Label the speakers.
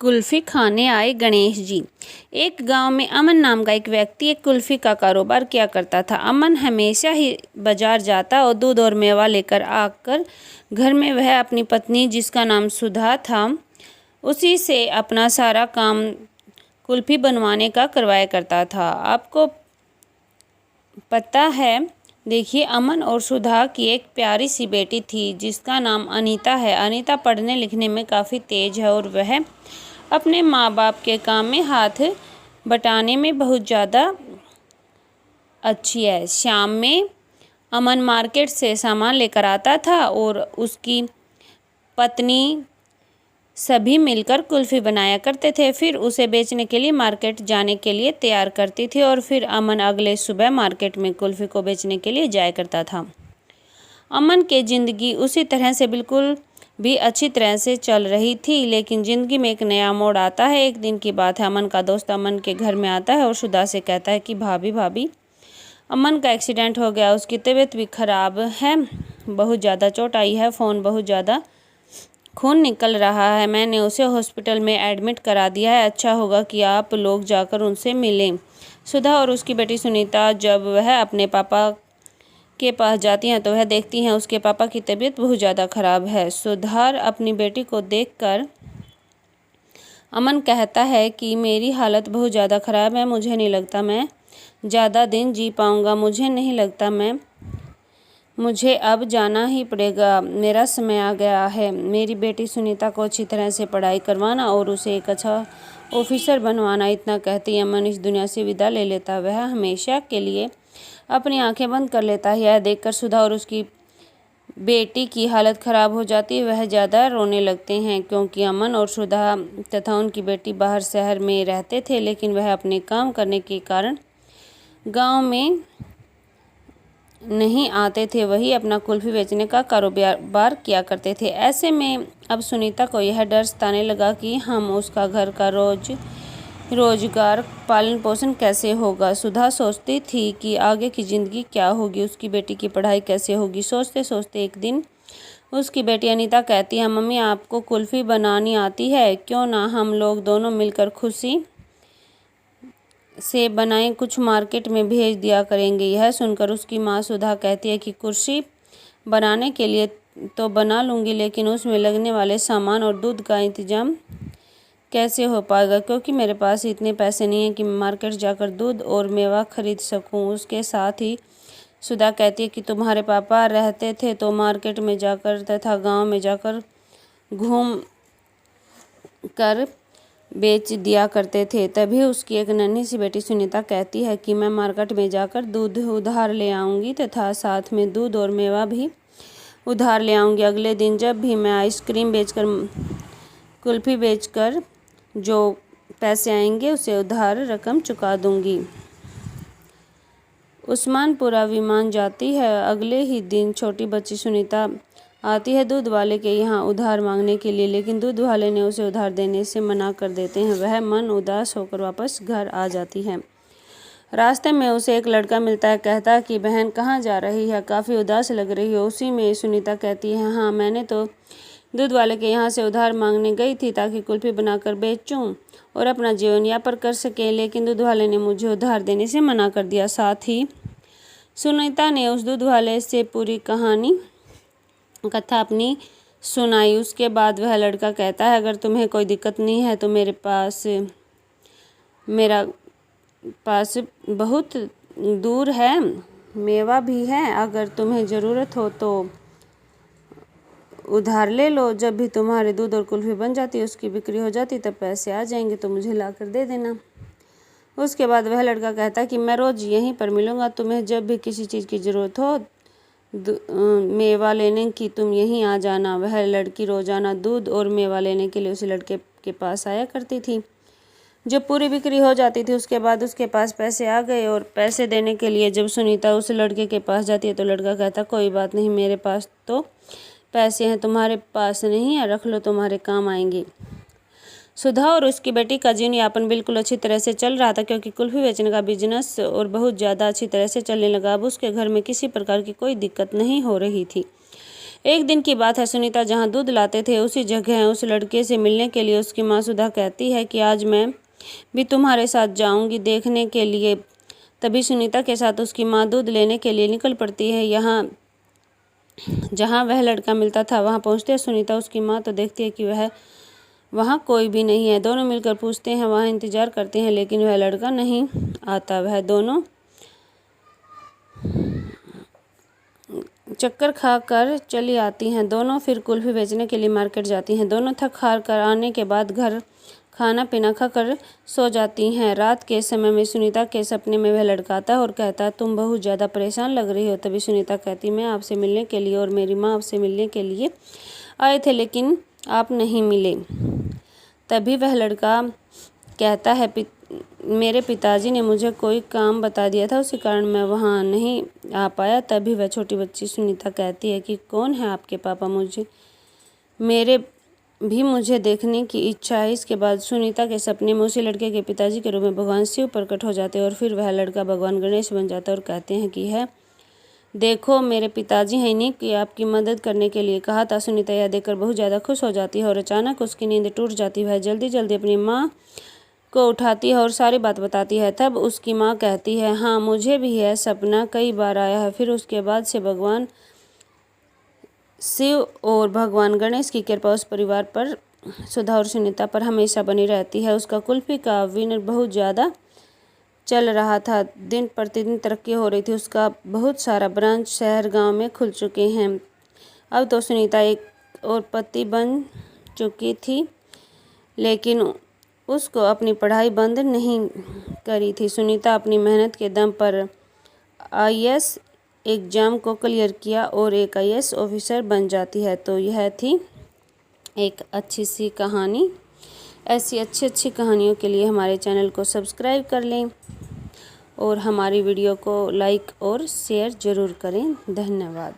Speaker 1: कुल्फ़ी खाने आए गणेश जी। एक गांव में अमन नाम का एक व्यक्ति एक कुल्फ़ी का कारोबार किया करता था। अमन हमेशा ही बाजार जाता और दूध और मेवा लेकर आकर घर में वह अपनी पत्नी, जिसका नाम सुधा था, उसी से अपना सारा काम कुल्फ़ी बनवाने का करवाया करता था। आपको पता है, देखिए, अमन और सुधा की एक प्यारी सी बेटी थी जिसका नाम अनीता है। अनीता पढ़ने लिखने में काफ़ी तेज है और वह अपने माँ बाप के काम में हाथ बटाने में बहुत ज़्यादा अच्छी है। शाम में अमन मार्केट से सामान लेकर आता था और उसकी पत्नी सभी मिलकर कुल्फ़ी बनाया करते थे। फिर उसे बेचने के लिए मार्केट जाने के लिए तैयार करती थी और फिर अमन अगले सुबह मार्केट में कुल्फ़ी को बेचने के लिए जाया करता था। अमन की ज़िंदगी उसी तरह से बिल्कुल भी अच्छी तरह से चल रही थी, लेकिन ज़िंदगी में एक नया मोड़ आता है। एक दिन की बात है, अमन का दोस्त अमन के घर में आता है और सुधा से कहता है कि भाभी अमन का एक्सीडेंट हो गया, उसकी तबीयत भी ख़राब है, बहुत ज़्यादा चोट आई है, बहुत ज़्यादा खून निकल रहा है, मैंने उसे हॉस्पिटल में एडमिट करा दिया है, अच्छा होगा कि आप लोग जाकर उनसे मिलें। सुधा और उसकी बेटी सुनीता जब वह अपने पापा के पास जाती हैं तो वह देखती हैं उसके पापा की तबीयत बहुत ज़्यादा ख़राब है। सुधा अपनी बेटी को देखकर अमन कहता है कि मेरी हालत बहुत ज़्यादा ख़राब है, मुझे नहीं लगता मैं ज़्यादा दिन जी पाऊँगा, मुझे नहीं लगता मुझे अब जाना ही पड़ेगा, मेरा समय आ गया है। मेरी बेटी सुनीता को अच्छी तरह से पढ़ाई करवाना और उसे एक अच्छा ऑफिसर बनवाना। इतना कहते ही अमन इस दुनिया से विदा ले लेता। वह हमेशा के लिए अपनी आंखें बंद कर लेता है। यह देखकर सुधा और उसकी बेटी की हालत ख़राब हो जाती है। वह ज़्यादा रोने लगते हैं क्योंकि अमन और सुधा तथा उनकी बेटी बाहर शहर में रहते थे, लेकिन वह अपने काम करने के कारण गाँव में नहीं आते थे। वही अपना कुल्फ़ी बेचने का कारोबार किया करते थे। ऐसे में अब सुनीता को यह डर सताने लगा कि हम उसका घर का रोजगार पालन पोषण कैसे होगा। सुधा सोचती थी कि आगे की ज़िंदगी क्या होगी, उसकी बेटी की पढ़ाई कैसे होगी। सोचते सोचते एक दिन उसकी बेटी अनीता कहती है, मम्मी आपको कुल्फ़ी बनानी आती है, क्यों ना हम लोग दोनों मिलकर खुशी से बनाएं, कुछ मार्केट में भेज दिया करेंगे। यह सुनकर उसकी माँ सुधा कहती है कि कुर्सी बनाने के लिए तो बना लूँगी, लेकिन उसमें लगने वाले सामान और दूध का इंतज़ाम कैसे हो पाएगा, क्योंकि मेरे पास इतने पैसे नहीं हैं कि मैं मार्केट जाकर दूध और मेवा खरीद सकूं। उसके साथ ही सुधा कहती है कि तुम्हारे पापा रहते थे तो मार्केट में जाकर तथा गाँव में जाकर घूम कर बेच दिया करते थे। तभी उसकी एक नन्ही सी बेटी सुनीता कहती है कि मैं मार्केट में जाकर दूध उधार ले आऊँगी तथा साथ में दूध और मेवा भी उधार ले आऊँगी। अगले दिन जब भी मैं आइसक्रीम बेचकर कुल्फ़ी बेचकर जो पैसे आएंगे उसे उधार रकम चुका दूँगी। उस्मानपुरा विमान जाती है। अगले ही दिन छोटी बच्ची सुनीता आती है दूध वाले के यहाँ उधार मांगने के लिए, लेकिन दूध वाले ने उसे उधार देने से मना कर देते हैं। वह मन उदास होकर वापस घर आ जाती है। रास्ते में उसे एक लड़का मिलता है, कहता है कि बहन कहाँ जा रही है, काफ़ी उदास लग रही हो। उसी में सुनीता कहती है, हाँ मैंने तो दूध वाले के यहाँ से उधार मांगने गई थी ताकि कुल्फ़ी बनाकर बेचूं और अपना जीवन यापन कर सके, लेकिन दूध वाले ने मुझे उधार देने से मना कर दिया। साथ ही सुनीता ने उस दूध वाले से पूरी कथा अपनी सुनाई। उसके बाद वह लड़का कहता है, अगर तुम्हें कोई दिक्कत नहीं है तो मेरा पास बहुत दूर है, मेवा भी है, अगर तुम्हें ज़रूरत हो तो उधार ले लो। जब भी तुम्हारे दूध और कुल्फ़ी बन जाती है, उसकी बिक्री हो जाती, तब पैसे आ जाएंगे तो मुझे ला कर दे देना। उसके बाद वह लड़का कहता है कि मैं रोज़ यहीं पर मिलूँगा, तुम्हें जब भी किसी चीज़ की ज़रूरत हो मेवा लेने की तुम यहीं आ जाना। वह लड़की रोज़ाना दूध और मेवा लेने के लिए उस लड़के के पास आया करती थी। जब पूरी बिक्री हो जाती थी उसके बाद उसके पास पैसे आ गए और पैसे देने के लिए जब सुनीता उस लड़के के पास जाती है तो लड़का कहता, कोई बात नहीं, मेरे पास तो पैसे हैं, तुम्हारे पास नहीं है, रख लो, तुम्हारे काम आएंगे। सुधा और उसकी बेटी का जीवन यापन बिल्कुल अच्छी तरह से चल रहा था, क्योंकि कुल्फ़ी बेचने का बिजनेस और बहुत ज़्यादा अच्छी तरह से चलने लगा। अब उसके घर में किसी प्रकार की कोई दिक्कत नहीं हो रही थी। एक दिन की बात है, सुनीता जहाँ दूध लाते थे उसी जगह उस लड़के से मिलने के लिए उसकी माँ सुधा कहती है कि आज मैं भी तुम्हारे साथ जाऊंगी देखने के लिए। तभी सुनीता के साथ उसकी माँ दूध लेने के लिए निकल पड़ती है। जहाँ वह लड़का मिलता था वहाँ पहुँचते है सुनीता उसकी माँ तो देखती है कि वहाँ कोई भी नहीं है। दोनों मिलकर पूछते हैं, वहाँ इंतज़ार करते हैं, लेकिन वह लड़का नहीं आता। वह दोनों चक्कर खा कर चली आती हैं। दोनों फिर कुल्फ़ी बेचने के लिए मार्केट जाती हैं। दोनों थक हार कर आने के बाद घर खाना पीना खाकर सो जाती हैं। रात के समय में सुनीता के सपने में वह लड़का आता है और कहता है, तुम बहुत ज़्यादा परेशान लग रही हो। तभी सुनीता कहती, मैं आपसे मिलने के लिए और मेरी माँ आपसे मिलने के लिए आए थे, लेकिन आप नहीं मिले। तभी वह लड़का कहता है, मेरे पिताजी ने मुझे कोई काम बता दिया था, उसी कारण मैं वहाँ नहीं आ पाया। तभी वह छोटी बच्ची सुनीता कहती है कि कौन है आपके पापा, मुझे देखने की इच्छा है। इसके बाद सुनीता के सपने में उसी लड़के के पिताजी के रूप में भगवान शिव प्रकट हो जाते हैं और फिर वह लड़का भगवान गणेश बन जाता है और कहते हैं कि देखो मेरे पिताजी हैं, इन्हीं की आपकी मदद करने के लिए कहा था। सुनीता यह देखकर बहुत ज़्यादा खुश हो जाती है और अचानक उसकी नींद टूट जाती है। वह जल्दी जल्दी अपनी माँ को उठाती है और सारी बात बताती है। तब उसकी माँ कहती है, हाँ मुझे भी यह सपना कई बार आया है। फिर उसके बाद से भगवान शिव और भगवान गणेश की कृपा उस परिवार पर, सुधा और सुनीता पर हमेशा बनी रहती है। उसका कुल्फ़ी का बिजनेस बहुत ज़्यादा चल रहा था, दिन प्रतिदिन तरक्की हो रही थी। उसका बहुत सारा ब्रांच शहर गांव में खुल चुके हैं। अब तो सुनीता एक और पति बन चुकी थी, लेकिन उसको अपनी पढ़ाई बंद नहीं करी थी। सुनीता अपनी मेहनत के दम पर आईएएस एग्ज़ाम को क्लियर किया और एक आईएएस ऑफिसर बन जाती है। तो यह थी एक अच्छी सी कहानी। ऐसी अच्छी कहानियों के लिए हमारे चैनल को सब्सक्राइब कर लें और हमारी वीडियो को लाइक और शेयर ज़रूर करें। धन्यवाद।